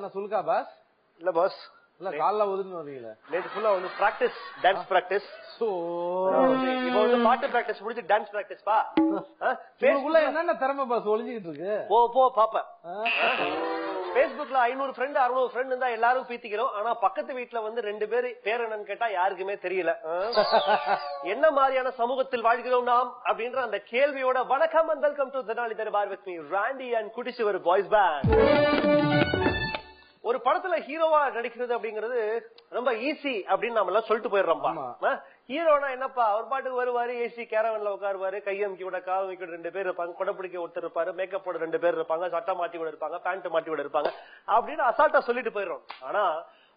என்ன சொல்லுக்கா பாஸ்? இல்ல பாஸ், இல்ல காலைல ஒதுன்னு வரீங்களா? நேற்று ஃபுல்லா வந்து பிராக்டிஸ், டான்ஸ் பிராக்டிஸ். இப்போ வந்து பாட்டு பிராக்டிஸ் முடிச்சு டான்ஸ் பிராக்டிஸ் பா. ஃபேஸ்புக்ல என்னென்ன திறமை பாஸ் ஒளிஞ்சிட்டு இருக்கு? போ பாப்ப. Facebookல 500 ஃப்ரெண்ட் 600 ஃப்ரெண்ட் இருந்தா எல்லாரும் பீத்திக்கிறோம். ஆனா பக்கத்து வீட்டுல வந்து 2 பேரு பேர் என்னன்னு கேட்டா யாருக்குமே தெரியல. என்ன மாதிரியான சமூகத்தில் வாழ்கிறோம் நாம் அப்படின்ற அந்த கேள்வியோட வணக்கம் and welcome to Tenali Darbar with me Randy and Kuttichuvar boys band. ஒரு படத்துல ஹீரோவா நடிக்கிறது அப்படிங்கிறது ரொம்ப ஈஸி அப்படின்னு நம்ம எல்லாம் சொல்லிட்டு போயிடுறோம்ப்பா. ஹீரோனா என்னப்பா, அவர் பாட்டுக்கு வருவாரு, ஏசி கேரவன்ல உட்காருவாரு, கையமுக்கி விட கால் வைக்க 2 பேர் இருப்பாங்க, கொடைப்பிடிக்க ஒருத்தர் இருப்பாரு, மேக்கப் போட 2 பேர் இருப்பாங்க, சட்டை மாட்டி விட இருப்பாங்க, பேண்ட் மாட்டி விட இருப்பாங்க அப்படின்னு அசால்ட்டா சொல்லிட்டு போயிடுறோம். ஆனா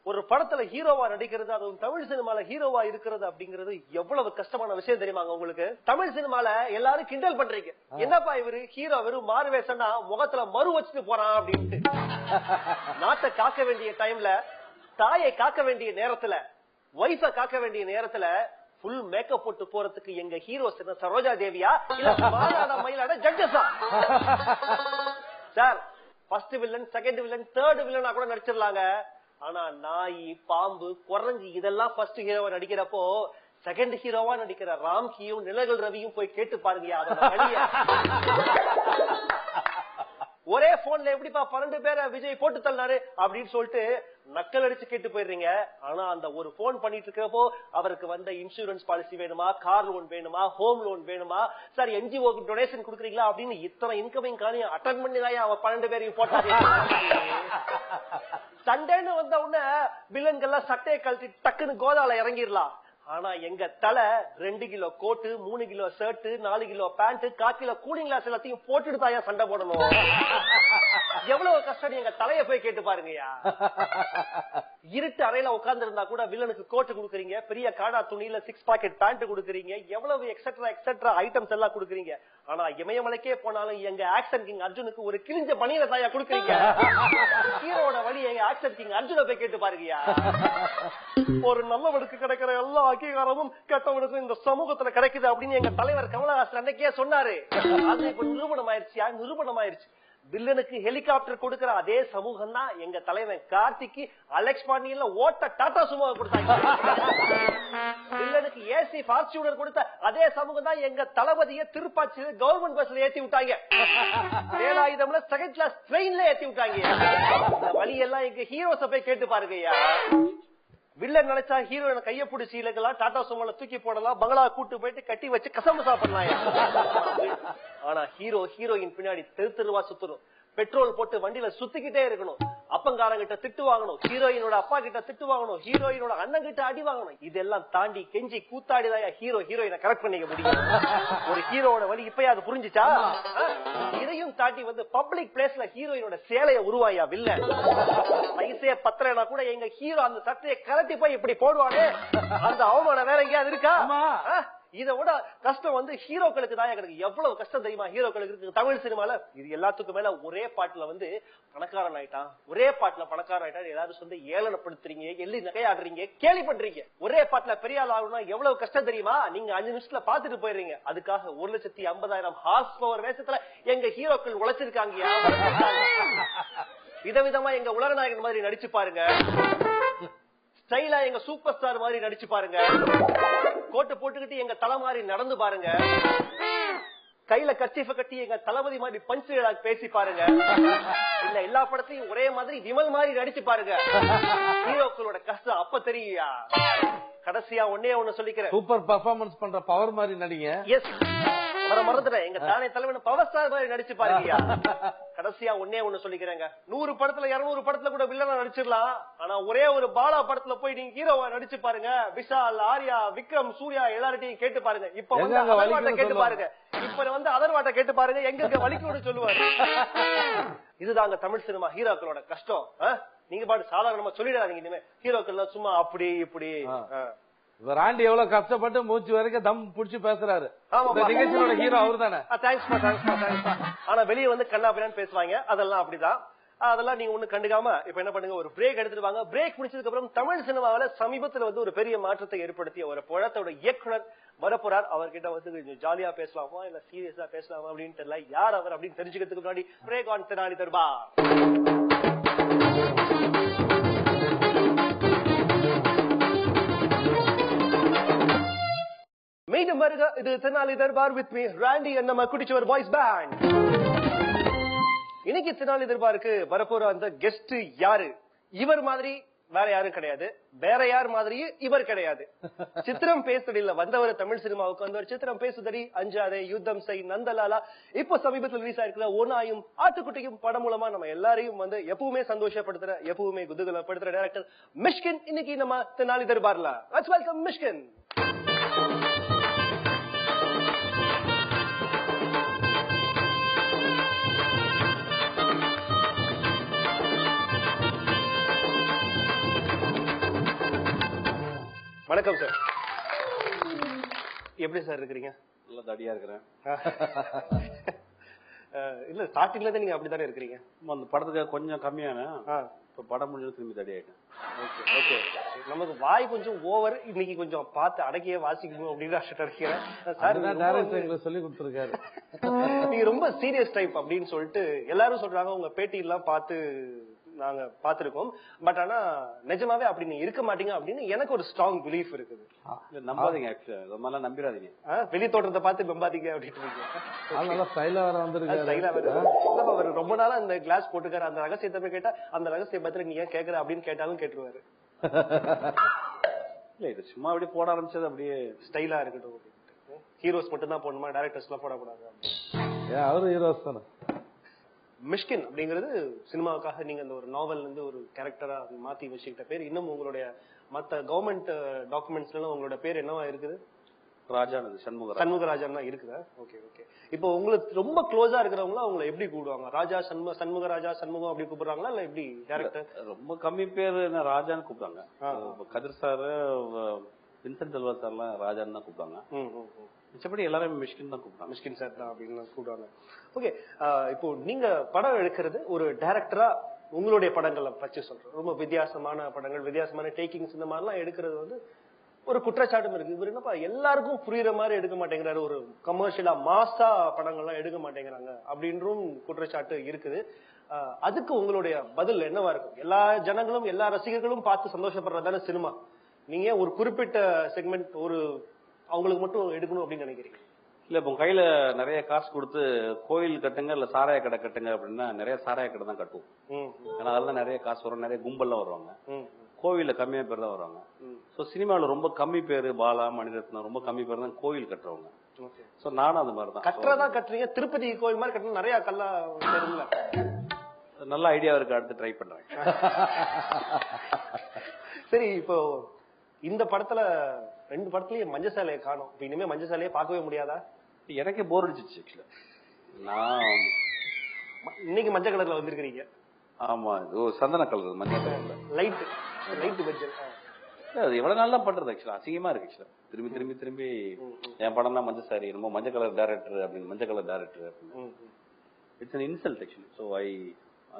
ஒரு படத்துல ஹீரோவா நடிக்கிறது, அதுவும் தமிழ் சினிமால ஹீரோவா இருக்கிறது அப்படிங்கிறது எவ்வளவு கஷ்டமான விஷயம் தெரியுமாங்க உங்களுக்கு? தமிழ் சினிமால எல்லாரும் கிண்டல் பண்றீங்க, என்னப்பா இவரு ஹீரோ வெறும் மாறுவேஷன்னா முகத்துல மறு வச்சுட்டு போறான் அப்படின்ட்டு. நாட்டை காக்க வேண்டிய டைம்ல, தாயை காக்க வேண்டிய நேரத்துல, வைஃப காக்க வேண்டிய நேரத்துல ஃபுல் மேக்கப் போட்டு போறதுக்கு எங்க ஹீரோஸ் என்ன சரோஜா தேவியா இல்ல மாநாட மயிலாட ஜட்ஜஸா? Sir, first villain, second villain, third வில்லனா கூட நடிச்சிடலாங்க. ஆனா நாய், பாம்பு, குரங்கு இதெல்லாம் ஃபர்ஸ்ட் ஹீரோவா நடிக்கிறப்போ செகண்ட் ஹீரோவா நடிக்கிற ராம்கியும் நிலகல் ரவியும் போய் கேட்டு பாருங்க அதோட வழிய. ஒரே போன்ல எப்படிப்பா 12 பேரை விஜய் போட்டு தள்ளாரு அப்படின்னு சொல்லிட்டு நக்கல் அடிச்சு கேட்டு போயிடுறீங்க. ஆனா அந்த ஒரு போன் பண்ணிட்டு இருக்கிறப்போ அவருக்கு வந்த இன்சூரன்ஸ் பாலிசி வேணுமா, கார் லோன் வேணுமா, ஹோம் லோன் வேணுமா, சார் என்ஜிஓக்கு டொனேஷன் கொடுக்குறீங்களா அப்படின்னு இத்தனை இன்கமிங் காரியம் அட்டன் பண்ணி தான் அவன் 12 பேரையும் போட்டாரு. சண்டேன்னு வந்த உடனே வில்லன்கள்லாம் சட்டையை கழட்டி டக்குன்னு கோதால இறங்கிடலாம். ஆனா எங்க தலை 2 kilo coat, 3 kilo shirt, 4 kilo pant, 1/4 kilo cooling glass எல்லாத்தையும் போட்டுட்டு தான் சண்டை போடணும். எவ்வளவு கஷ்டம் எங்க தலைய போய் கேட்டு பாருங்கயா. இருட்டு அறையில உட்கார்ந்து இருந்தா கூட வில்லனுக்கு கோட்டு கொடுக்குறீங்க, பெரிய காடா துணியில 6 பாக்கெட் பேண்ட் கொடுக்குறீங்க, எவ்வளவு எக்ஸெட்ரா எக்ஸெட்ரா ஐட்டம்ஸ் எல்லாம் கொடுக்குறீங்க. ஆனா இமயமலைக்கே போனாலும் எங்க ஆக்ஷன் கிங் அர்ஜுனுக்கு ஒரு கிழிஞ்ச பணியில தாயா கொடுக்குறீங்க. ஹீரோட வழி எங்க ஆக்ஷன் கிங் அர்ஜுனை போய் கேட்டு பாருங்கயா. ஒரு நல்லவனுக்கு கிடைக்கிற எல்லா அங்கீகாரமும் கெட்டவனுக்கும் இந்த சமூகத்துல கிடைக்குது அப்படின்னு எங்க தலைவர் கமலஹாசன் அன்னைக்கே சொன்னாரு. அது இப்ப நிரூபணம் ஆயிருச்சு. வில்லனுக்கு ஹெலிகாப்டர் கொடுக்கிற அதே சமூகம் தான் எங்க தலைவன் கார்த்திக்கு அலெக்ஸ் பாண்டியன்ல ஓட்ட டாடா சுமோவை கொடுத்தாங்க. வில்லனுக்கு ஏசி ஃபார்ச்சூனர் கொடுத்த அதே சமூகம் தான் எங்க தளபதியை திருப்பாச்சியில கவர்மெண்ட் பஸ்ல ஏத்தி விட்டாங்க. வேலாயுதம்ல செகண்ட் கிளாஸ் ட்ரெயின்ல ஏத்தி விட்டாங்க. இந்த வழியெல்லாம் எங்க ஹீரோஸ போய் கேட்டு பாருங்கய்யா. வில்லன் நினைச்சா ஹீரோயின கைய பிடிச்சி இலக்கலாம், டாடா சுமோல தூக்கி போடலாம், பங்களா கூட்டு போயிட்டு கட்டி வச்சு கசம்பு சாப்பிடலாம். ஆனா ஹீரோயின் பின்னாடி தெருவா சுத்தணும், பெட்ரோல் போட்டு வண்டியில சுத்திக்கிட்டே இருக்கணும், அப்பங்காரங்கிட்ட திட்டு வாங்கணும், ஹீரோயினோட அப்பா கிட்ட திட்டு வாங்கணும், ஹீரோயினோட அண்ணன் கிட்ட அடி வாங்கணும். இதெல்லாம் தாண்டி கெஞ்சி கூத்தாடிதான் ஹீரோயினை கரெக்ட் பண்ணிக்க முடியும். ஒரு ஹீரோட வழி இப்பயா அது புரிஞ்சுச்சா? இதையும் தாண்டி வந்து பப்ளிக் பிளேஸ்ல ஹீரோயினோட சேலைய உருவாயா வில்லன். வயசே 10 கூட எங்க ஹீரோ அந்த சட்டையை கலட்டி போய் இப்படி போடுவானே, அந்த அவமான வேற எங்கேயாவது இருக்கா? இதை விட கஷ்டம் வந்து ஹீரோக்களுக்கு தான் கிடைக்கும். எவ்வளவு கஷ்டம் தெரியுமா ஹீரோக்களுக்கு இருக்கு தமிழ் சினிமால? இது எல்லாத்துக்கும் மேல ஒரே பாட்டுல வந்து பணக்காரன் ஆயிட்டான், ஒரே பாட்டுல பணக்காரன் ஆயிட்டான் எல்லாரும் சொல்லி ஏளனப்படுத்துறீங்க, எள்ளி நகையாடுறீங்க, கேலி பண்றீங்க. ஒரே பாட்டுல பெரிய ஆள் ஆகணும்னா எவ்வளவு கஷ்டம் தெரியுமா? நீங்க 5 நிமிஷத்துல பாத்துட்டு போயிடுறீங்க. அதுக்காக 1,50,000 ஹார்ஸ் பவர் வேஷத்துல எங்க ஹீரோக்கள் உழைச்சிருக்காங்க. விதவிதமா எங்க உலகநாயகன் மாதிரி நடிச்சு பாருங்க, ஸ்டைலா எங்க சூப்பர் ஸ்டார் மாதிரி நடிச்சு பாருங்க, கோட்டை போட்டுக்கிட்டு எங்க தலை மாதிரி நடந்து பாருங்க, கையில கர்ச்சீஃபை கட்டி எங்க தளபதி மாதிரி பஞ்ச் பேசி பாருங்க. இல்ல எல்லா படத்தையும் ஒரே மாதிரி விமல் மாதிரி நடிச்சு பாருங்க. ஹீரோக்களோட கஷ்டம் அப்ப தெரியா. கடைசியா ஒண்ணு சொல்லிக்கிறேன், சூப்பர் பெர்ஃபார்மன்ஸ் பண்ற பவர் மாதிரி நடிங்க. எஸ், மறந்துட்டேன், எங்க தானே தலைவன் பவர் ஸ்டார் மாதிரி நடிச்சு பாருங்க. கடைசியா ஒண்ணு சொல்லிக்கிறேங்க, 100 படத்துல 200 படத்துல கூட வில்லனா நடிச்சிடலாம். ஆனா ஒரே ஒரு பாலா படத்துல போய் நீங்க ஹீரோவா நடிச்சு பாருங்க. விஷால், ஆர்யா, விக்ரம், சூர்யா எல்லார்ட்டையும் கேட்டு பாருங்க. இப்ப வந்து அதர்வாட்ட கேட்டு பாருங்க, இப்ப வந்து அதர்வாட்ட கேட்டு பாருங்க, எங்க வலிக்குன்னு சொல்லுவாரு. இதுதாங்க தமிழ் சினிமா ஹீரோக்களோட கஷ்டம். நீங்க பாட்டு சாதாரணமா சொல்லிடாதீங்க இனிமே ஹீரோக்கள் சும்மா அப்படி இப்படி. ராண்டி எவ்வளவு கஷ்டப்பட்டு மூச்சு வரைக்கும் தம் புடிச்சு பேசுறாரு. நிகழ்ச்சியோட ஹீரோ அவரு தானே. ஆனா வெளியே வந்து கண்ணா பின்னான்னு பேசுவாங்க, அதெல்லாம் அப்படிதான். அதெல்லாம் நீங்க ஒண்ணு கண்டுக்காம இப்ப என்ன பண்ணுங்க, ஒரு பிரேக் எடுத்துட்டு வாங்க. பிரேக் முடிச்சதுக்கு அப்புறம் தமிழ் சினிமாவில சமீபத்துல வந்து ஒரு பெரிய மாற்றத்தை ஏற்படுத்திய ஒரு படத்தோட இயக்குனர் வரப்போறார். அவர்கிட்ட வந்து ஜாலியா பேசலாமா இல்ல சீரியஸா பேசலாமா அப்படின்னு தெரியல. யார் அவர் அப்படின்னு தெரிஞ்சுக்கிறதுக்கு முன்னாடி பிரேக் ஆன் தெனாலி தர்பார். மீண்டும் வருக, இது Tenali Darbar with me Randy and நம்ம குடிச்சவர் வாய்ஸ் பேண்ட். இன்னைக்கு தெனாலி தர்பாருக்கு வரப்போற அந்த கெஸ்ட் யாரு? இவர் மாதிரி வேற யாரும் கிடையாது, வேற யார் மாதிரியும் இவர் கிடையாது. சித்திரம் பேசுதடியில வந்தவர், தமிழ் சினிமாவுக்கு வந்தவர். சித்திரம் பேசுதடி, அஞ்சாதே, யுத்தம் செய், நந்தலாலா, இப்போ சமீபத்தில் ரிலீஸ் ஆயிருக்கிற ஓனாயும் ஆட்டுக்குட்டியும் படம் மூலமா நம்ம எல்லாரையும் வந்து எப்பவுமே சந்தோஷப்படுத்துற, எப்பவுமே குதூகலப்படுத்துற டைரக்டர் மிஷ்கின் இன்னைக்கு நம்ம தெனாலி தர்பார்ல. Let's welcome Mysskin. வணக்கம் சார். எப்படி சார் இருக்கிறீங்க? நல்லா தடியா இருக்கிறேன். இல்ல ஸ்டார்டிங்ல இருந்து நீங்க அப்படித்தானே இருக்கிறீங்க. அந்த படத்துக்கு கொஞ்சம் கம்மியான இப்ப படம் முடிஞ்சு திரும்பி தடி ஆயிட்டேன். ஓகே, நமக்கு வாய் கொஞ்சம் ஓவர், இன்னைக்கு கொஞ்சம் பார்த்து அடக்கியே வாசிக்கணும் அப்படின்னு நினைக்கிறேன் சார். டைரக்டர் சொல்லி கொடுத்துருக்காரு. நீங்க ரொம்ப சீரியஸ் டைப் அப்படின்னு சொல்லிட்டு எல்லாரும் சொல்றாங்க. உங்க பேட்டி எல்லாம் பார்த்து நாங்க பாத்திருக்கோம். பட் ஆனா நிஜமாவே அப்படி நீங்க இருக்க மாட்டீங்க அப்படின்னு எனக்கு ஒரு ஸ்ட்ராங் பிலீஃப் இருக்குது. நம்பாதீங்க, ஆக்சுவலா நம்பிடாதீங்க. வெளி தோற்றத்தை பார்த்து நம்பாதீங்க அப்படின்னு. ரொம்ப நாளா அந்த கிளாஸ் போட்டுக்காரு. அந்த ரகசியத்தை போய் கேட்டா அந்த ரகசிய பத்திர நீங்க கேக்குற அப்படின்னு கேட்டாலும் கேட்டுருவாரு. இல்ல இது சும்மா அப்படியே போட ஆரம்பிச்சது அப்படியே ஸ்டைலா இருக்கட்டும். ஹீரோஸ் மட்டும் தான் போடணுமா, டைரக்டர்ஸ் எல்லாம் போடக்கூடாது? அவரு ஹீரோஸ் தானே. மிஷ்கின் அப்படிங்கிறது சினிமாவுக்காக நீங்க அந்த ஒரு நாவல் இருந்து ஒரு கேரக்டரா மாத்தி வச்சுக்கிட்ட பேர். இன்னும் உங்களுடைய மத்த கவர்மெண்ட் டாக்குமெண்ட்ஸ்ல எல்லாம் உங்களோட பேர் என்னவா இருக்குது? ராஜானது, சண்முகராஜன் தான் இருக்குதா? ஓகே. இப்போ உங்களுக்கு ரொம்ப க்ளோஸா இருக்கிறவங்களா உங்களை எப்படி கூப்பிடுவாங்க? ராஜா, சண்முகராஜா, சண்முகம் அப்படி கூப்பிடுறாங்களா இல்ல எப்படி? டேரக்டர் ரொம்ப கம்மி பேர் ராஜான்னு கூப்பிட்டாங்க. கதிர் சாரு, வின்சென்ட் செல்வா சார் எல்லாம் ராஜான்னு தான் கூப்பிட்டாங்க. மிச்சப்படி எல்லாரும் மிஷ்கின் தான் கூப்பிட்டாங்க. மிஷ்கின் சார் தான் அப்படின்னு கூப்பிடுவாங்க. ஓகே, இப்போ நீங்க படம் எடுக்கிறது ஒரு டைரக்டரா உங்களுடைய படங்களை பற்றி சொல்றோம். ரொம்ப வித்தியாசமான படங்கள், வித்தியாசமான டேக்கிங்ஸ் இந்த மாதிரிலாம் எடுக்கிறது வந்து ஒரு குற்றச்சாட்டும் இருக்கு. இவர் என்னப்பா எல்லாருக்கும் புரியுற மாதிரி எடுக்க மாட்டேங்கிறாரு, ஒரு கமர்ஷியலா மாசா படங்கள்லாம் எடுக்க மாட்டேங்கிறாங்க அப்படின்றும் குற்றச்சாட்டு இருக்குது. அதுக்கு உங்களுடைய பதில் என்னவா இருக்கும்? எல்லா ஜனங்களும் எல்லா ரசிகர்களும் பார்த்து சந்தோஷப்படுறதான சினிமா. நீங்க ஒரு குறிப்பிட்ட செக்மெண்ட் ஒரு அவங்களுக்கு மட்டும் எடுக்கணும் அப்படின்னு நினைக்கிறீங்க? இல்ல இப்போ கையில நிறைய காசு கொடுத்து கோயில் கட்டுங்க இல்ல சாராய கடை கட்டுங்க அப்படின்னா நிறைய சாராய கடை தான் கட்டுவோம். ஏன்னா அதெல்லாம் நிறைய காசு வரும், நிறைய கும்பல்லாம் வருவாங்க. கோவில்ல கம்மியா பேர் தான் வருவாங்க. சோ சினிமாவில ரொம்ப கம்மி பேரு, பாலா, மணிரத்னம் ரொம்ப கம்மி பேர் தான் கோவில் கட்டுறவங்க. சோ நானும் அந்த மாதிரி தான் கட்டுறதா கட்டுறீங்க. திருப்பதி கோவில் மாதிரி கட்டணும், நிறைய கல்லா தெரியுங்களா? நல்ல ஐடியா இருக்கு, அடுத்து ட்ரை பண்றேன். சரி, இப்போ இந்த படத்துல 2 படத்துலயும் மஞ்சள் சேலையை காணும். இப்ப இனிமே மஞ்சள் சேலையை பார்க்கவே முடியாதா? எனக்கே போர் அடிச்சிச்சு. நான் இன்னைக்கு மஞ்சள் கலர்ல வந்திருக்கீங்க. ஆமா, இது சந்தன கலர், மஞ்சள் கலர்ல லைட் மஞ்சள். அது எவ்வளவு நாள் தான் பண்றது? ஆக்சுவலா அசிங்கமா இருக்கு. ஆக்சுவலா திரும்பி என் படம் தான் மஞ்சள் சாரி, என்னமோ மஞ்சள் கலர் டைரக்டர் அப்படின்னு, மஞ்சள் கலர் டைரக்டர் அப்படின்னு. It's an insult actually. So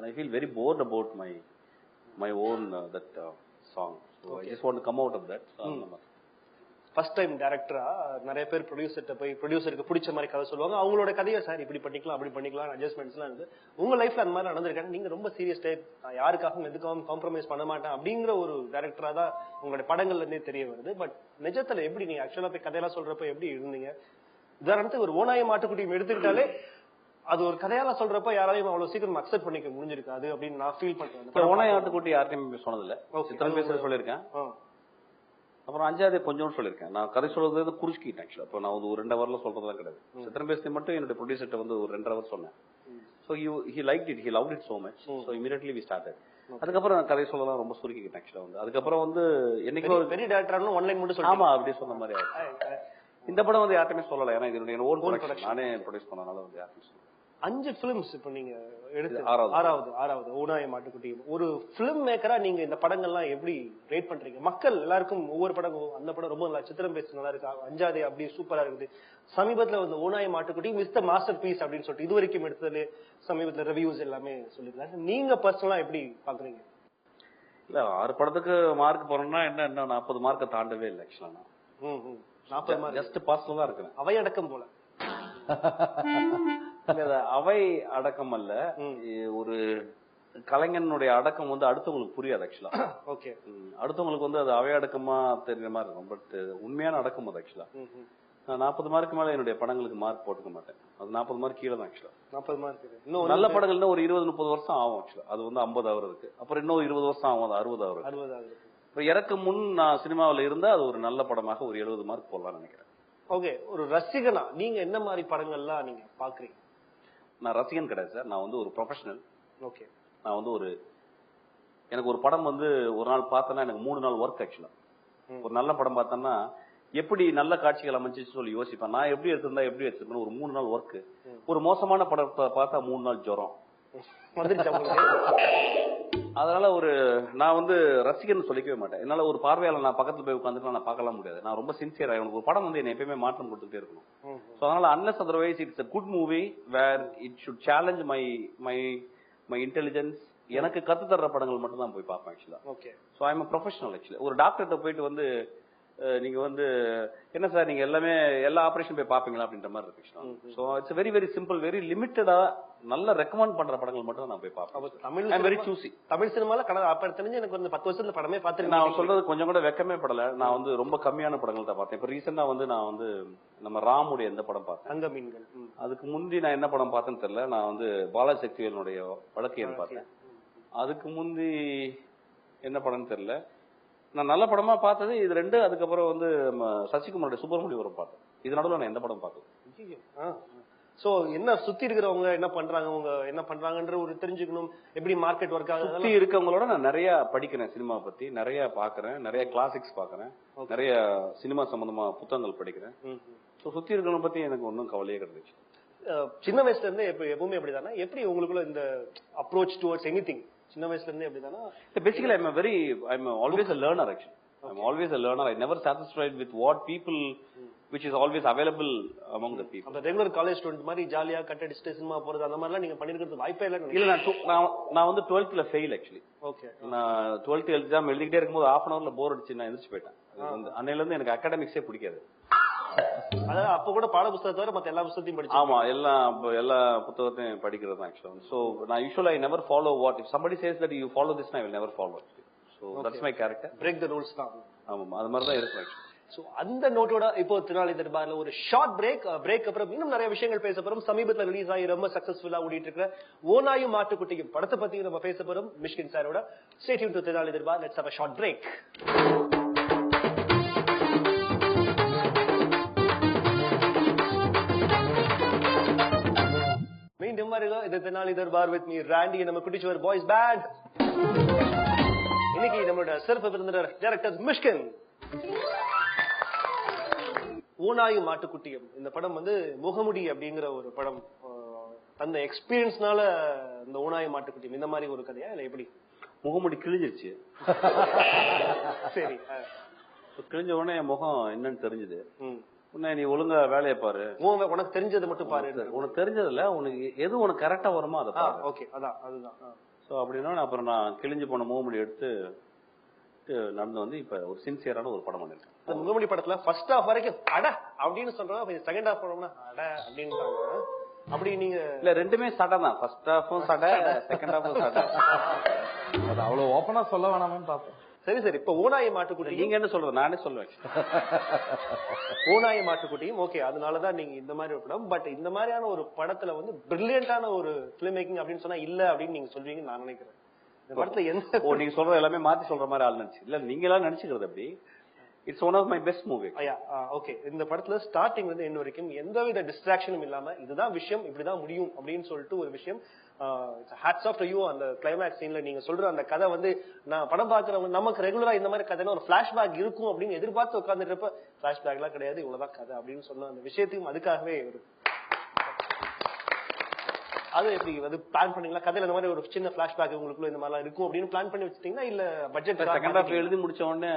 I feel very bored about my own that song. So I just want to come out of that. First time டைரக்டரா நிறைய பேர் ப்ரொடியூசர்ட்ட போய் ப்ரொடியூசருக்கு பிடிச்ச மாதிரி கதை சொல்லுவாங்க. அவங்களோட கதையை சார் இப்படி பண்ணிக்கலாம் அப்படி பண்ணிக்கலாம் அட்ஜஸ்ட்மெண்ட்ஸ் எல்லாம் இருக்கு. உங்க லைஃப்ல அந்த மாதிரி நடந்திருக்காங்க? நீங்க ரொம்ப சீரியஸ் டைப், யாருக்காகவும் எதுக்காகவும் காம்ப்ரமைஸ் பண்ண மாட்டேன் அப்படிங்கிற ஒரு டைரக்டரா தான் உங்களுடைய படங்கள்ல இருந்தே தெரிய வருது. பட் நிஜத்துல எப்படி நீங்க ஆக்சுவலா போய் கதையெல்லாம் சொல்றப்ப எப்படி இருந்தீங்க? உதாரணத்துக்கு ஒரு ஓனாயம் மாட்டுக்குட்டியும் எடுத்துக்கிட்டாலே அது ஒரு கதையால சொல்றப்ப யாராலையும் அவ்வளவு சீக்கிரம் அக்செப்ட் பண்ணிக்க முடிஞ்சிருக்காது அப்படின்னு நான் ஃபீல் பண்றேன். ஓனாயம் ஆட்டுக்குட்டி யார்ட்டையும் சொன்னதில்ல, சித்திரம் பேச சொல்லியிருக்கேன். அப்புறம் அஞ்சாவது கொஞ்சம் சொல்லியிருக்கேன். நான் கதை சொல்றது குறிச்சிக்கிட்டேன். ஆக்சுவலா இப்போ நான் ஒரு 2 ஹவர்ல சொல்றதெல்லாம் கிடையாது. சித்திரம் பேசி மட்டும் என்னோட ப்ரொடியூசர்ட்ட வந்து ஒரு 2 ஹவர் சொன்னேன். So he liked it, he loved it so much. So immediately we started. அதுக்கப்புறம் நான் கதை சொல்லலாம் ரொம்ப சுருக்கிக்கிட்டேன். ஆக்சுவலா வந்து அதுக்கப்புறம் வந்து என்னைக்கு ஒரு பெரிய டைரக்டர்னு ஒன்லைன் மட்டும் சொல்லுங்க. ஆமா, அப்படி சொன்ன மாதிரி ஆயிடுச்சு. இந்த படம் வந்து யார்ட்டுமே சொல்லல, ஏன்னா இது என்னோட ஓன் ப்ரொடக்ஷன், நானே ப்ரொடியூஸ் பண்ணனால வந்து யாருமே சொல்லல. 5 பிலிம்ஸ் இப்ப நீங்க எடுத்து ஆறாவது ஓனாயம் மாட்டுக்குட்டி. ஒரு பிலிம் மேக்கரா நீங்க இந்த படங்கள்லாம் எப்படி ரேட் பண்றீங்க? மக்கள் எல்லாருக்கும் ஒவ்வொரு படமும் அந்த படம் ரொம்ப நல்லா, சித்திரம் பேச நல்லா இருக்கு, அஞ்சாதே அப்படி சூப்பரா இருக்குது, சமீபத்துல வந்து ஓனாயம் மாட்டுக்குட்டி மிஸ் த மாஸ்டர் பீஸ் அப்படின்னு சொல்லிட்டு இது வரைக்கும் எடுத்ததுல சமீபத்துல ரிவ்யூஸ் எல்லாமே சொல்லிருக்காங்க. நீங்க பர்சனலா எப்படி பாக்குறீங்க? இல்ல 6 படத்துக்கு மார்க் போறோம்னா என்ன 40 மார்க்க தாண்டவே இல்லை. ஆக்சுவலா 40 மார்க் ஜஸ்ட் பாஸ்ல தான் இருக்கிறேன். அவை அடக்கம் போல. அவை அடக்கம் அல்ல, ஒரு கலைஞனுடைய அடக்கம் வந்து அடுத்தவங்களுக்கு புரியாது ஆக்சுவலா. ஓகே. அடுத்தவங்களுக்கு வந்து அது அவை அடக்கமா தெரியுற மாதிரி இருக்கும். பட் உண்மையான அடக்கம் அது ஆக்சுவலா. நான் 40 மார்க்கு மேல என்னுடைய படங்களுக்கு மார்க் போட்டுக்க மாட்டேன். அது 40 மார்க் கீழே தான் ஆக்சுவலா. 40 மார்க் இன்னும் நல்ல படங்கள்னா ஒரு 20-30 வருஷம் ஆகும் ஆக்சுவலா. அது வந்து 50 ஆகுறதுக்கு. அப்புறம் இன்னும் 20 வருஷம் ஆகும், அது 60 ஆகுறது. இப்ப இறக்க முன் நான் சினிமாவில இருந்தா அது ஒரு நல்ல படமாக ஒரு 70 மார்க் போடலாம்னு நினைக்கிறேன். ஓகே. ஒரு ரசிகனா நீங்க என்ன மாதிரி படங்கள்லாம் நீங்க பாக்குறீங்க? நான் ரசிகன் கிடையாது சார், நான் வந்து ஒரு ப்ரொஃபஷனல். ஓகே. நான் வந்து எனக்கு ஒரு படம் வந்து ஒரு நாள் பார்த்தேன்னா எனக்கு 3 நாள் ஒர்க் ஆக்சுவலா. ஒரு நல்ல படம் பார்த்தேன்னா எப்படி நல்ல காட்சிகள் அமைஞ்சிச்சு சொல்லி யோசிப்பேன். நான் எப்படி எடுத்திருந்தேன் ஒரு 3 நாள் ஒர்க். ஒரு மோசமான படத்தை பார்த்தா 3 நாள் ஜுரம். அதனால நான் வந்து ரசிகன் சொல்லிக்கவே மாட்டேன். என்னால ஒரு பார்வையாளர் நான் பக்கத்துல போய் உட்காந்துட்டு நான் பார்க்கலாம் முடியாது. நான் ரொம்ப சின்சியரா எனக்கு ஒரு படம் வந்து என்ன எப்பயுமே மாற்றம் கொடுத்துட்டே இருக்கணும். சோ அதனால unless otherwise it's a good movie where it should challenge my intelligence, எனக்கு கத்து தர்ற படங்கள் மட்டும் தான் போய் பார்ப்பேன் ஆக்சுவலா. Okay. So I am a professional actually. ஒரு டாக்டர்கிட்ட போயிட்டு வந்து நீங்க வந்து என்ன சார் நீங்க எல்லா ஆபரேஷன் போய் பாப்பீங்களா அப்படின்ற மாதிரி இருக்கு. So it's very very simple, very லிமிட்டடா நல்ல ரெக்கமெண்ட் பண்ற படங்கள் மட்டும் நான் போய் பார்ப்பேன். வெரி சூசி. தமிழ் சினிமால அப்ப தெரிஞ்சு எனக்கு வந்து 10 வருஷத்துல படமே பார்த்திருக்கேன். நான் சொல்றது கொஞ்சம் கூட வெக்கமே படல. நான் வந்து ரொம்ப கம்மியான படங்கள் தான் பார்த்தேன். இப்ப ரீசெண்டா வந்து நான் வந்து நம்ம ராமுடைய எந்த படம் பார்த்தேன்? தங்க மீன்கள். அதுக்கு முந்தி நான் என்ன படம் பார்த்தேன்னு தெரியல. நான் வந்து பாலாசக்திவேலுடைய வழக்கையன் பார்த்தேன். அதுக்கு முந்தி என்ன படம்னு தெரியல. நான் நல்ல படமா பார்த்தது இது 2. அதுக்கப்புறம் வந்து சசிகுமாரோட சுப்பிரமணியம் பார்த்தேன். இது நடுவில் நான் எந்த படம் பார்த்தேன்? சோ என்ன சுத்தி இருக்கிறவங்க என்ன பண்றாங்க, அவங்க என்ன பண்றாங்கன்ற ஒரு தெரிஞ்சுக்கணும். எப்படி மார்க்கெட் ஒர்க் ஆகுது. சுத்தி இருக்கவங்களோட நான் நிறைய படிக்கிறேன், சினிமா பத்தி நிறைய பாக்குறேன், நிறைய கிளாசிக்ஸ் பாக்குறேன், நிறைய சினிமா சம்பந்தமா புத்தகங்கள் படிக்கிறேன். சுத்தி இருக்கிறவங்க பத்தி எனக்கு ஒன்னும் கவலையே கிடையாது. சின்ன வயசுல இருந்து எப்பவுமே அப்படிதானா? எப்படி உங்களுக்குள்ள இந்த அப்ரோச் டுவர்ட்ஸ் எனிதிங் சின்ன வயசுல இருந்தே அப்படிதானா? Basically I'm always a learner actually. I'm always a learner. I never satisfied with what people which is always available among the people. அந்த ரெகுலர் காலேஜ் ஸ்டூடண்ட் மாதிரி ஜாலியா கட் அடிச்சிட்டு சினிமா போறது அந்த மாதிரிலாம் நீங்க பண்ணிருக்கிறது வாய்ப்பே இல்ல. இல்ல நான் வந்து 12th ஃபெயில் ஆக்சுவலி. ஓகே. நான் 12th எக்ஸாம் எழுதிட்டே இருக்கும்போது half an hourல போர் அடிச்சு நான் எந்திரிச்சு போயிட்டேன். அன்னையில இருந்து எனக்கு அகாடமிக்ஸே பிடிக்காது. அதாவது அப்ப கூட பாட புத்தகத்தை தவிர மத்த எல்லா புத்தகத்தையும் படிச்சேன். ஆமா, எல்லா புத்தகத்தையும் படிக்கிறது தான் ஆக்சுவலா. சோ நான் யூசுவலா I never follow what if somebody says that you follow this, I will never follow it. So that's my character. Break the rules தான். ஆமா, அது மாதிரி தான் இருக்கும் ஆக்சுவலா. சோ அந்த நோட்டோட இப்போ திருநாளை தர்பார்ல ஒரு ஷார்ட் பிரேக் அப்புறம் இன்னும் நிறைய விஷயங்கள் பேச போறோம். சமீபத்துல ரிலீஸ் ஆகி ரொம்ப சக்சஸ்ஃபுல்லா ஓடிட்டு இருக்கிற ஓநாயும் மாட்டுக்குட்டியும் படத்தை பத்தி நம்ம பேச போறோம் மிஷ்கின் சாரோட. Stay tuned to திருநாளை Darbar. Let's have a short break. மீண்டும் வருக இது திருநாளை தர்பார் வித் மீ ராண்டி, நம்ம குட்டிச்சுவர் பாய்ஸ் பேண்ட். இன்னைக்கு நம்மளோட சிறப்பு விருந்தினர் டைரக்டர் மிஷ்கின். ஓநாயும் மாட்டுக்குட்டியும் இந்த படம் வந்து முகமுடி அப்படிங்கிற ஒரு படம். அந்த எக்ஸ்பீரியன்ஸ்னால இந்த ஓநாயும் மாட்டுக்குட்டியும் இந்த மாதிரி ஒரு கதையா இல்ல எப்படி? முகமுடி கிழிஞ்சிருச்சு. சரி. கிழிஞ்ச உடனே என் முகம் என்னன்னு தெரிஞ்சது. உன்ன நீ ஒழுங்கா வேலையை பாரு, உனக்கு தெரிஞ்சது மட்டும் பாரு. உனக்கு தெரிஞ்சதுல உனக்கு எது உனக்கு கரெக்டா வருமோ அதை பாரு. ஓகே, அதுதான். சோ அப்படின்னா அப்புறம் நான் கிழிஞ்சு போன முகமுடி எடுத்து நடந்து வந்து இப்ப ஒரு சின்சியரான ஒரு படம் பண்ணிருக்கேன். இந்த முகமுடி படத்துல ஃபர்ஸ்ட் ஹாஃப் வரைக்கும் அட அப்படின்னு சொல்றாங்க, செகண்ட் ஹாஃப் போனோம்னா அட அப்படின்றாங்க. அப்படி நீங்க இல்ல ரெண்டுமே சடை தான். ஃபர்ஸ்ட் ஹாஃபும் சடை, செகண்ட் ஹாஃபும் சடை. அது அவ்வளவு ஓப்பனா சொல்ல வேணாமேன்னு பாப்போம். சரி. இப்ப ஓநாய் மாட்டுக்குட்டி நீங்க என்ன சொல்றது? நானே சொல்லுவேன். ஓநாய் மாட்டுக்குட்டியும் ஓகே. அதனாலதான் நீங்க இந்த மாதிரி ஒரு படம். பட் இந்த மாதிரியான ஒரு படத்துல வந்து பிரில்லியன்டான ஒரு பிலிம் மேக்கிங் அப்படின்னு சொன்னா இல்ல அப்படின்னு நீங்க சொல்றீங்க நான் நினைக்கிறேன். இந்த படத்துல எந்த நீங்க சொல்றது எல்லாமே மாத்தி சொல்ற மாதிரி ஆள் நினைச்சு இல்ல, நீங்க எல்லாம் நினைச்சுக்கிறது அப்படி. It's one of my best movie. Okay. இந்த படத்துல ஸ்டார்டிங் வந்து எண்ட் வரைக்கும் எந்தவித டிஸ்ட்ராக்ஷனும் இல்லாம இதுதான் விஷயம், இப்படிதான் முடியும் அப்படின்னு சொல்லிட்டு ஒரு விஷயம். Hats off to you. அந்த கிளைமேக்ஸ் சீன்ல நீங்க சொல்ற அந்த கதை வந்து நான் படம் பாக்குறவங்க நமக்கு ரெகுலரா இந்த மாதிரி கதைனா ஒரு பிளாஷ்பேக் இருக்கும் அப்படின்னு எதிர்பார்த்து உட்காந்துருப்ப பிளாஷ்பேக் எல்லாம் கிடையாது, இவ்வளவுதான் கதை அப்படின்னு சொன்ன அந்த விஷயத்தையும் அதுக்காகவே ஒரு அது எப்படி வந்து பிளான் பண்ணீங்களா? கதையில இந்த மாதிரி ஒரு சின்ன பிளாஷ்பேக் உங்களுக்குள்ள இந்த மாதிரி இருக்கும் அப்படின்னு பிளான் பண்ணி வச்சிட்டீங்கன்னா இல்ல பட்ஜெட் செகண்ட் ஹாஃப் எழுதி முடிச்ச உடனே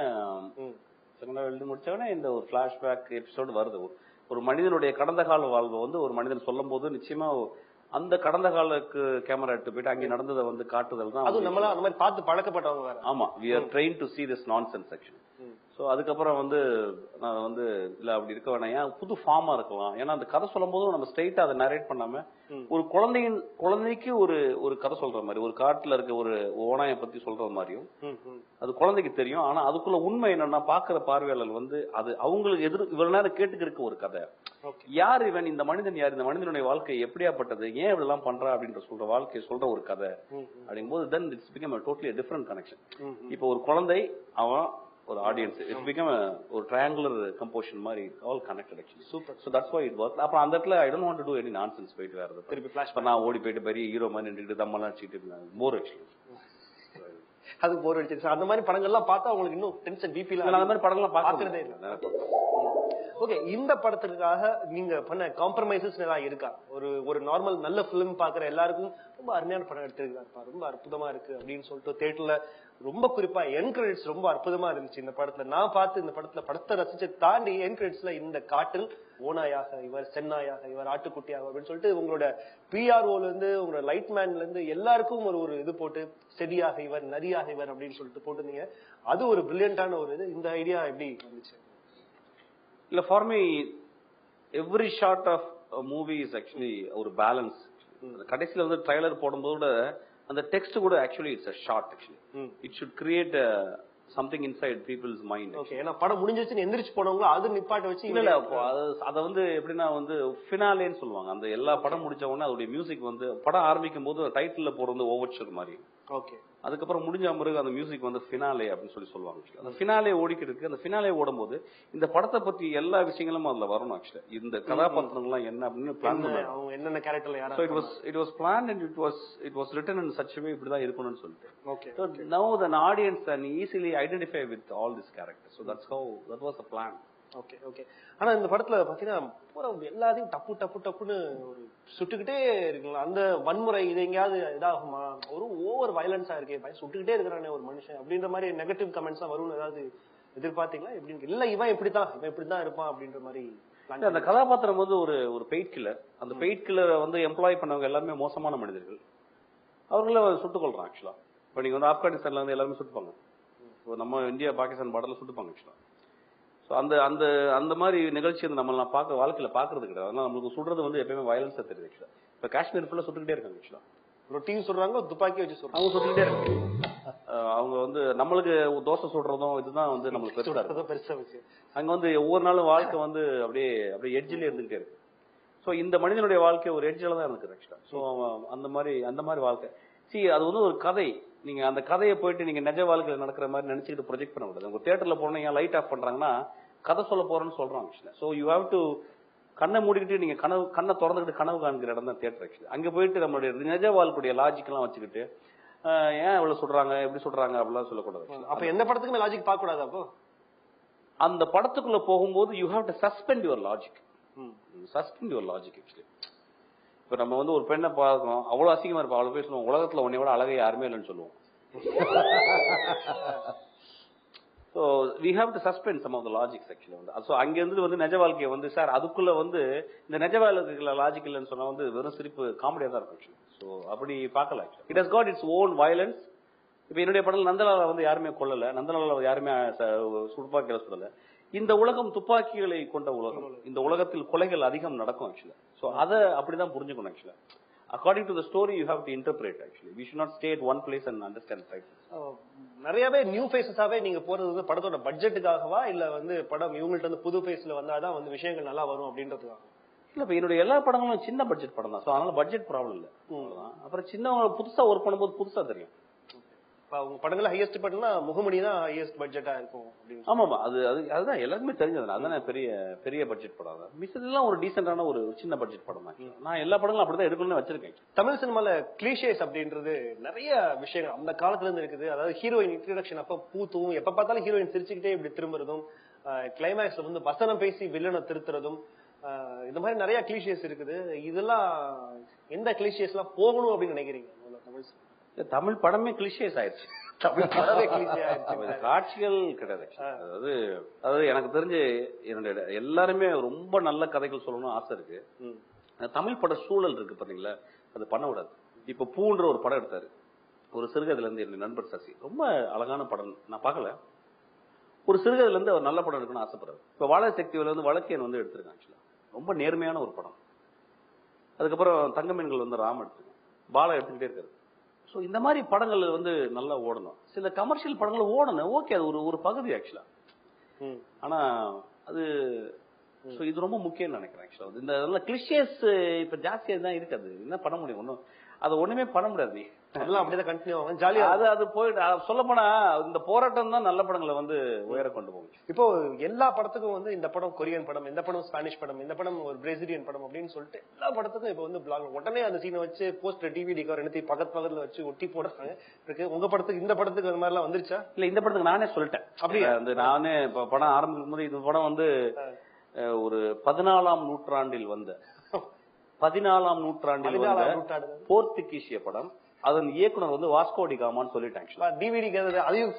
இந்த ஒரு பிளாஷ்பேக் எபிசோடு வருது. ஒரு மனிதனுடைய கடந்த கால வாழ்வு வந்து ஒரு மனிதன் சொல்லும் போது நிச்சயமா அந்த கடந்த காலக்கு கேமரா எடுத்து போயிட்டு அங்கே நடந்ததை வந்து காட்டுதல் தான். அது நம்மள அந்த மாதிரி பார்த்து பழக்கப்பட்டவங்க வேற. ஆமா, we are trained to see this nonsense section. So அதுக்கப்புறம் வந்து நான் வந்து இல்ல அப்படி இருக்க வேணாம், ஏன் புது ஃபார்மா இருக்கலாம். ஏன்னா அந்த கதை சொல்லும் போதும் நம்ம ஸ்ட்ரைட்டா அதை நரேட் பண்ணாம ஒரு குழந்தைக்கு ஒரு கதை சொல்ற மாதிரி, ஒரு காட்டுல இருக்க ஒரு ஓனாயை பத்தி சொல்ற மாதிரியும் அது குழந்தைக்கு தெரியும். ஆனா அதுக்குள்ள உண்மை என்னன்னா பாக்குற பார்வையாளர் வந்து அது அவங்களுக்கு இவ்வளவு நேரம் கேட்டுக்கிற ஒரு கதை. யார் இவன், இந்த மனிதன் யார், இந்த மனிதனுடைய வாழ்க்கை எப்படியாப்பட்டது, ஏன் இப்படி எல்லாம் பண்றா அப்படின்ற சொல்ற வாழ்க்கையை சொல்ற ஒரு கதை அப்படிங்கும்போது then it's become a totally different connection. இப்போ ஒரு குழந்தை, அவன் ஒரு ஆடியன்ஸ், இட்ஸ் பிகம் ஒரு ட்ரையாங்குலர் கம்போசிஷன் மாதிரி, all connected actually. Super. So that's why it work. அப்புறம் அந்த இடத்துல I don't want to to any nonsense போயிட்டு வேறது திருப்பி ஃபிளாஷ் நான் ஓடி போயிட்டு பெரிய ஹீரோ மாதிரி நின்றுட்டு தம்மெல்லாம் அடிச்சிட்டு இருந்தேன். போர் ஆக்சுவலி. அது போர் அடிச்சிருச்சு. அந்த மாதிரி படங்கள்லாம் பார்த்தா உங்களுக்கு இன்னும் டென்ஷன் பிபில அந்த மாதிரி படங்கள்லாம் பார்க்கறதே இல்லை. ஓகே, இந்த படத்துக்காக நீங்க பண்ண காம்ப்ரமைசஸ் ஏதாவது இருக்கா? ஒரு நார்மல் நல்ல பிலிம் பாக்குற எல்லாருக்கும் ரொம்ப அருமையான படம் எடுத்திருக்காருப்பா, ரொம்ப அற்புதமா இருக்கு அப்படின்னு சொல்லிட்டு தியேட்டர்ல ரொம்ப குறிப்பா என் கிரெடிட்ஸ் ரொம்ப அற்புதமா இருந்துச்சு இந்த படத்துல. நான் பார்த்து இந்த படத்தை ரசிச்சு தாண்டி என் கிரெடிட்ஸ்ல இந்த காட்டில் ஓனாயாக இவர், சென்னாயாக இவர், ஆட்டுக்குட்டியாக அப்படின்னு சொல்லிட்டு உங்களோட பிஆர்ஓல இருந்து உங்களோட லைட் மேன்ல இருந்து எல்லாருக்கும் ஒரு இது போட்டு செடியாக இவர், நரியாக இவர் அப்படின்னு சொல்லிட்டு போட்டுருந்தீங்க. அது ஒரு பிரில்லியண்டான ஒரு இது. இந்த ஐடியா எப்படி வந்துச்சு? இல்ல, for me every short of movie is actually ஒரு பேலன்ஸ். கடைசியில வந்து ட்ரைலர் போடும்போது அந்த டெக்ஸ்ட் கூட actually it's a short actually. It should create something inside people's mind. Okay, ஏன்னா படம் முடிஞ்சிருச்சுன்னு எந்திரிச்சு போனவங்க அது நிப்பாட்ட வச்சு இல்ல அத வந்து எப்படின்னா வந்து ஃபினாலேன்னு சொல்லுவாங்க. அந்த எல்லா படம் முடிச்ச உடனே அதோட மியூசிக் வந்து படம் ஆரம்பிக்கும் போது டைட்டில்ல போடுறது ஓவர்ச்சர் மாதிரி. ஓகே, அதுக்கப்புறம் முடிஞ்ச பிறகு அந்த மியூசிக் வந்து ஃபினாலே அப்படின்னு சொல்லுவாங்க. அந்த ஃபினாலே ஓடிக்கிட்டு இருக்கு. அந்த ஃபினாலே ஓடும் போது இந்த படத்தை பத்தி எல்லா விஷயங்களும் அதுல வரணும். ஆக்சுவலி இந்த கதாபாத்திரங்கள்லாம் என்ன அப்படின்னு பிளான் பண்ணாங்க. அவங்க என்னென்ன கேரக்டர்ல யாரா. So it was planned and it was written in such a way இப்படிதான் இருக்கணும்னு சொல்லிட்டு. Okay. So now the audience can easily identify with all these characters. So that was the plan. Okay okay. ஆனா இந்த படத்துல பாத்தீங்கன்னா பூரா எல்லாத்தையும் டப்புன்னு ஒரு சுட்டுக்கிட்டே இருக்குங்களா? அந்த வன்முறை இது எங்கேயாவது இதாகுமா? ஒரு ஓவர் வயலன்ஸா இருக்கே, பையன் சுட்டுக்கிட்டே இருக்கிறானே ஒரு மனுஷன் அப்படின்ற மாதிரி நெகட்டிவ் கமெண்ட்ஸ் தான் வரும்னு ஏதாவது எதிர்பார்த்தீங்களா? எப்படின்னு இல்ல இவன் இப்படிதான் இருப்பான் அப்படின்ற மாதிரி. அந்த கதாபாத்திரம் வந்து ஒரு பெயிட் கில்லர். அந்த பெயிட் கில்லரை வந்து எம்ப்ளாய் பண்ணவங்க எல்லாருமே மோசமான மனிதர்கள். அவங்கள சுட்டுக் கொள்றான் ஆக்சுவலா. இப்ப நீங்க வந்து ஆப்கானிஸ்தான்ல வந்து எல்லாருமே சுட்டுப்பாங்க. நம்ம இந்தியா பாகிஸ்தான் பார்டர்ல சுட்டுப்பாங்க ஆக்சுவலா. சோ அந்த மாதிரி நிகழ்ச்சி வந்து நம்ம வாழ்க்கையில பாக்குறது கிடையாது. அதனால நம்மளுக்கு சுடுறது வந்து எப்பயுமே வயலன்ஸா தெரியுது ஆக்சுவலா. இப்ப காஷ்மீர் ஃபுல்லா சுட்டுக்கிட்டே இருக்காங்க ஆக்சுவலா. ரொட்டியும் சொல்றாங்க, துப்பாக்கி வச்சு சொல்றாங்க, அவங்க சுட்டுக்கிட்டே இருக்காங்க. அவங்க வந்து நம்மளுக்கு தோசை சுடுறதும் இதுதான் வந்து நம்மளுக்கு பெருசா வச்சு அங்க வந்து ஒவ்வொரு நாளும் வாழ்க்கை வந்து அப்படியே எட்ஜிலே இருந்துகிட்டே இருக்கு. சோ இந்த மனிதனுடைய வாழ்க்கை ஒரு எட்ஜில தான் இருக்கு ஆக்சுவலா. சோ அந்த மாதிரி வாழ்க்கை அது வந்து ஒரு கதை. நீங்க அந்த கதையை போயிட்டு நீங்க நிஜ வாழ்க்கையில நடக்கிற மாதிரி நினைச்சுக்கிட்டு ப்ரொஜெக்ட் பண்ண கூடாது. உங்க தியேட்டர்ல போனீங்க லைட் ஆஃப் பண்றாங்கன்னா கதை சொல்ல போறேன்னு சொல்றாங்க ஆக்சுவலா. சோ யூ ஹேவ் டு கண்ணை மூடிக்கிட்டு நீங்க கண்ணை திறந்துக்கிட்டு கனவு காண்கிற இடம் தான் தியேட்டர் ஆக்சுவலி. அங்க போயிட்டு நம்மளுடைய நிஜ வாழ்க்கைய லாஜிக் எல்லாம் வச்சுக்கிட்டு ஏன் இவ்வளவு சொல்றாங்க எப்படி சொல்றாங்க அப்படிலாம் சொல்லக்கூடாது. அப்ப எந்த படத்துக்குமே லாஜிக் பார்க்க கூடாது. அப்போ அந்த படத்துக்குள்ள போகும்போது you have to suspend your logic. Actually இப்ப நம்ம வந்து ஒரு பெண்ணை பார்க்கணும், அவ்வளவு அசிங்கமா இருப்பா, அவ்வளவு பேர் சொல்லுவோம் உலகத்துல உன்னை விட அழகே யாருமே இல்லைன்னு சொல்லுவோம். So we have to suspend some of the logics actually. So அங்க இருந்து வந்து நிஜ வாழ்க்கையை வந்து சார் அதுக்குள்ள வந்து இந்த நிஜ வாழ்க்கையில லாஜிக் இல்லைன்னு சொன்னா வந்து வெறும் சிரிப்பு காமெடியா தான் இருக்கும். ஸோ அப்படி பார்க்கல. It has got its own violence. இப்ப என்னுடைய படத்தில் நந்தலால வந்து யாருமே கொல்லல, நந்தலால யாருமே துப்பாக்கியில சொல்லல. இந்த உலகம் துப்பாக்கிகளை கொண்ட உலகம். இந்த உலகத்தில் கொலைகள் அதிகம் நடக்கும் ஆக்சுவலா. ஸோ அதை அப்படிதான் புரிஞ்சுக்கணும் ஆக்சுவலா. According to the story, you have to interpret actually. We should not stay at one place and understand facts. நிறையவே நியூ ஃபேஸஸாவே நீங்க போறது வந்து படத்தோட பட்ஜெட்டுக்காகவா இல்ல வந்து படம் இவங்கள்ட்ட வந்து புது ஃபேஸ்ல வந்தாதான் வந்து விஷயங்கள் நல்லா வரும் அப்படின்றதுக்காக? இல்ல, இப்ப என்னுடைய எல்லா படங்களும் சின்ன பட்ஜெட் படம் தான். சோ அதனால பட்ஜெட் ப்ராப்ளம் இல்ல. அப்புறம் சின்னவங்க புதுசா ஒர்க் பண்ணும்போது புதுசா தெரியும். உங்க படங்கள் ஹையஸ்ட் பட்னா முகமணி தான் ஹையஸ்ட் பட்ஜெட்டா இருக்கும் அப்படின்னு. ஆமாமா, அதுதான் எல்லாருமே தெரிஞ்சது. அதானே பெரிய பட்ஜெட் படம். மிச்சதெல்லாம் ஒரு டீசென்டான ஒரு சின்ன பட்ஜெட் படம் தான். நான் எல்லா படங்களும் அப்படிதான் எடுக்கணும்னு வச்சிருக்கேன். தமிழ் சினிமால கிளீஷேஸ் அப்படின்றது நிறைய விஷயங்கள் அந்த காலத்துல இருந்து இருக்குது. அதாவது ஹீரோயின் இன்ட்ரடக்ஷன் அப்ப பூத்துவும் எப்ப பார்த்தாலும் ஹீரோயின் சிரிச்சுக்கிட்டே இப்படி திரும்புறதும், கிளைமேக்ஸ்ல வந்து வசனம் பேசி வில்லனை திருத்துறதும், இந்த மாதிரி நிறைய கிளீஷேஸ் இருக்குது. இதெல்லாம் எந்த கிளீஷேஸ் எல்லாம் போகணும் அப்படின்னு நினைக்கிறீங்க? தமிழ் படமே கிளிஷேஸ் ஆயிடுச்சு. காட்சிகள் கிடையாது. அதாவது எனக்கு தெரிஞ்சு என்னுடைய எல்லாருமே ரொம்ப நல்ல கதைகள் சொல்லணும்னு ஆசை இருக்கு. தமிழ் பட சூழல் இருக்கு பாத்தீங்களா, அது பண்ண விடாது. இப்ப பூன்ற ஒரு படம் எடுத்தாரு ஒரு சிறுகதையில இருந்து என்னுடைய நண்பர் சசி. ரொம்ப அழகான படம். நான் பார்க்கல. ஒரு சிறுகதையில இருந்து அவர் நல்ல படம் எடுக்கணும்னு ஆசைப்படுறாரு. இப்ப வாழை சக்தியில வந்து வழக்கேன் வந்து எடுத்திருக்காங்க. ஆக்சுவலா ரொம்ப நேர்மையான ஒரு படம். அதுக்கப்புறம் தங்கமீன்கள் வந்து ராம் எடுத்துருக்காங்க. பாலா எடுத்துக்கிட்டே இருக்காரு. சோ இந்த மாதிரி படங்கள் வந்து நல்லா ஓடணும். சில கமர்ஷியல் படங்கள் ஓடணும், ஓகே, அது ஒரு பகுதி ஆக்சுவலா. ஆனா அது இது ரொம்ப முக்கியம் நினைக்கிறேன். ஆக்சுவலா இந்த இதெல்லாம் கிளிஷேஸ் இப்ப ஜாஸ்தியா தான் இருக்காது. என்ன பண்ண முடியும்? ஒன்னும் அது ஒண்ணுமே பண்ண முடியாது. நீ அதெல்லாம் அப்படியே கண்டினியூ ஆகும். ஜாலியா அது போயிட்டு சொல்ல போனா இந்த போராட்டம் தான் நல்ல படங்களை வந்து உயர கொண்டு போகும். இப்போ எல்லா படத்துக்கும் வந்து இந்த படம் கொரியன் படம், இந்த படம் ஸ்பானிஷ் படம், இந்த படம் ஒரு பிரேசிலியன் படம் அப்படின்னு சொல்லிட்டு எல்லா படத்துக்கும் இப்ப வந்து பிளாக் உடனே அந்த சீனை வச்சு போஸ்டர் டிவிடி கவர் எடுத்து பக்கத்துல வச்சு ஒட்டி போடுறாங்க இருக்கு. உங்க படத்துக்கு இந்த படத்துக்கு அந்த மாதிரி எல்லாம் வந்துருச்சா? இல்ல, இந்த படத்துக்கு நானே சொல்லிட்டேன். அப்படியே வந்து நானே படம் ஆரம்பிக்கும் போது இந்த படம் வந்து ஒரு 14ஆம் நூற்றாண்டில் வந்த போர்த்துகீசிய படம். அதன் இயக்குனர் வந்து வாஸ்கோ டி காமான்னு சொல்லிட்டாங்க. டிவிடி அதையும்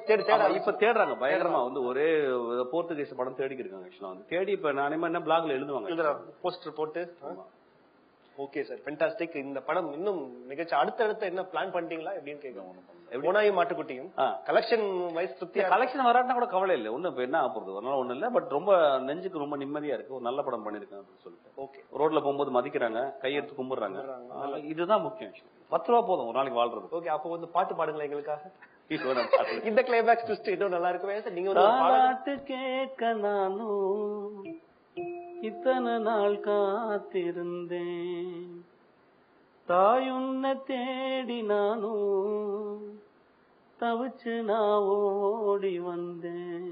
இப்ப தேடுறாங்க பயங்கரமா வந்து ஒரே போர்த்துகீஸ் படம் தேடி இருக்காங்க. ஆக்சுவலா வந்து தேடி இப்ப நானே என்ன பிளாக்ல எழுதுவாங்க, போஸ்டர் போட்டு. Okay sir, fantastic. இந்த படம் இன்னும் மிகச்ச அடுத்தடுத்து என்ன பிளான் பண்ணிட்டீங்களா எப்படின்னு கேட்க. ஓனாயும் மாட்டுக்குட்டியும் கலெக்ஷன் வைஸ் திருப்தியா? கலெக்ஷன் வராட்டா கூட கவலை இல்லை, ஒண்ணு இப்ப என்ன ஆகுறது, அதனால ஒண்ணு இல்ல. பட் ரொம்ப நெஞ்சுக்கு ரொம்ப நிம்மதியா இருக்கு, ஒரு நல்ல படம் பண்ணிருக்கேன் அப்படின்னு சொல்லிட்டு. ஓகே, ரோட்ல போகும்போது மதிக்கிறாங்க, கையெடுத்து கும்பிடுறாங்க, இதுதான் முக்கியம். 10 ரூபா போதும் ஒரு நாளைக்கு வாழ்றது. ஓகே, அப்போ வந்து பாட்டு பாடுங்களா எங்களுக்காக. இந்த கிளைமேக்ஸ் ட்விஸ்ட் இன்னும் நல்லா இருக்குமே. நீங்க பாட்டு கேட்க நானும் இத்தனை நாள் காத்திருந்தேன், தாயுன்ன தேடி நானும் தவிச்சு நான் ஓடி வந்தேன்,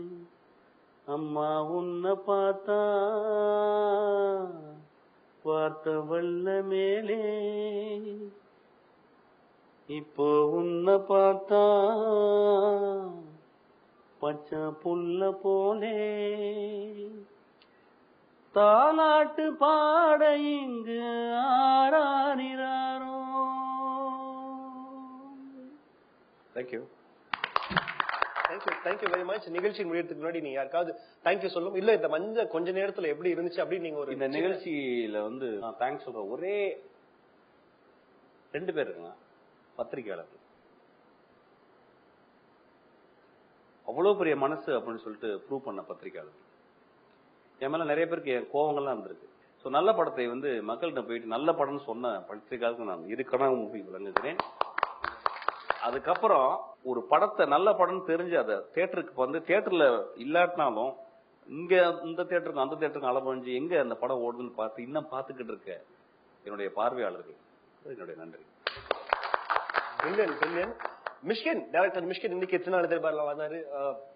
அம்மா உன்னை பார்த்தா பார்த்த வல்ல மேலே, இப்போ உன்னை பார்த்தா பச்சை புல்ல போலே, தாலாட்டு பாட இங்கு ஆராரிராரோ. Thank you thank you very much. நிகழ்ச்சி முடியறதுக்கு முன்னாடி நீங்க யாருக்காவது தேங்க்யூ சொல்லும் இல்ல இந்த மஞ்ச கொஞ்ச நேரத்துல எப்படி இருந்துச்சு அப்படின்னு நீங்க ஒரு இந்த நிகழ்ச்சியில வந்து நான் தேங்க்ஸ் சொல்றேன். ஒரே 2 பேர் இருக்காங்க பத்திரிகையாளர்கள், அவ்வளவு பெரிய மனசு அப்படின்னு சொல்லிட்டு ப்ரூவ் பண்ண பத்திரிகையாளர்கள். என் மேல நிறைய பேருக்கு கோவங்கள்லாம் இருந்திருக்கு. சோ நல்ல படத்தை வந்து மக்கள்கிட்ட போயிட்டு நல்ல படம்னு சொன்ன பத்திரிகையாளருக்கு நான் இருக்கணும் விளங்குகிறேன். அதுக்கப்புறம் ஒரு படத்தை நல்ல படம் தெரிஞ்சு அதை தியேட்டருக்கு வந்து தியேட்டர்ல இல்லாட்டினாலும் இங்க இந்த தியேட்டருக்கு அந்த தியேட்டருக்கு அளவழிஞ்சு எங்க அந்த படம் ஓடுதுன்னு பார்த்து இன்னும் பார்த்துக்கிட்டு இருக்க என்னுடைய பார்வையாளர்கள் என்னுடைய நன்றி. மிஷ்கின் டைரக்டர் மிஷ்கின் இன்னைக்கு எத்தனை நாள் எதிர்பார்ல வந்தாரு,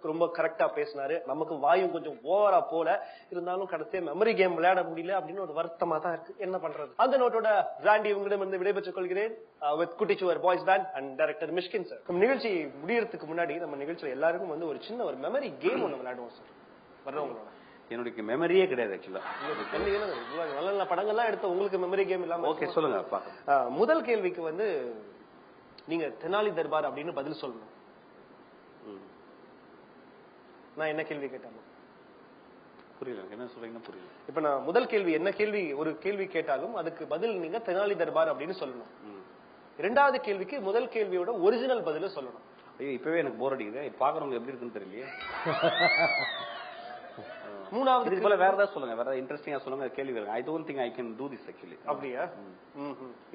ரொம்ப கரெக்டா பேசினாரு. நமக்கு வாயும் கொஞ்சம் ஓவரா போல இருந்தாலும் கடைசியா மெமரி கேம் விளையாட முடியல அப்படின்னு ஒரு வருத்தமா தான் இருக்கு. என்ன பண்றது? அந்த நோட்டோட பிராண்டி உங்களிடம் இருந்து விடைபெற்றுக் கொள்கிறேன். With Kuttichuvar boys band and director Mysskin sir. நம்ம நிகழ்ச்சி முடியறதுக்கு முன்னாடி நம்ம நிகழ்ச்சியில எல்லாருக்கும் வந்து ஒரு சின்ன ஒரு மெமரி கேம் ஒண்ணு விளையாடுவோம் சார். வர்றவங்களோட என்னுடைய மெமரியே கிடையாது ஆக்சுவலா. நல்ல நல்ல படங்கள்லாம் எடுத்த உங்களுக்கு மெமரி கேம் இல்லாம. ஓகே சொல்லுங்க. முதல் கேள்விக்கு வந்து நீங்க தெனாலி தர்பார் அப்படின்னு பதில் சொல்லணும். நான் என்ன கேள்வி கேட்டாலும் புரியல, என்ன சொல்றீங்கன்னா புரியல. இப்ப நான் முதல் கேள்வி என்ன கேள்வி ஒரு கேள்வி கேட்டாலும் அதுக்கு பதில் நீங்க தெனாலி தர்பார் அப்படின்னு சொல்லணும். 2வது கேள்விக்கு முதல் கேள்வியோட ஒரிஜினல் பதில சொல்லணும். ஐயோ இப்பவே எனக்கு போர் அடிக்குது, பாக்குறவங்க எப்படி இருக்குன்னு தெரியலையே. 3வது போல வேற ஏதாவது சொல்லுங்க, வேற இன்ட்ரெஸ்டிங்கா சொல்லுங்க கேள்வி. I don't think I can to this actually. அப்படியா?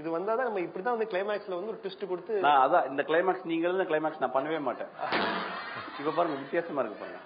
இது வந்தாதான் நம்ம இப்படிதான் வந்து கிளைமேக்ஸ்ல வந்து ஒரு ட்விஸ்ட் கொடுத்து நான் அதான் இந்த கிளைமேக்ஸ் நீங்க கிளைமேக்ஸ் நான் பண்ணவே மாட்டேன். இப்ப பாருங்க வித்தியாசமா இருக்கு பாருங்க.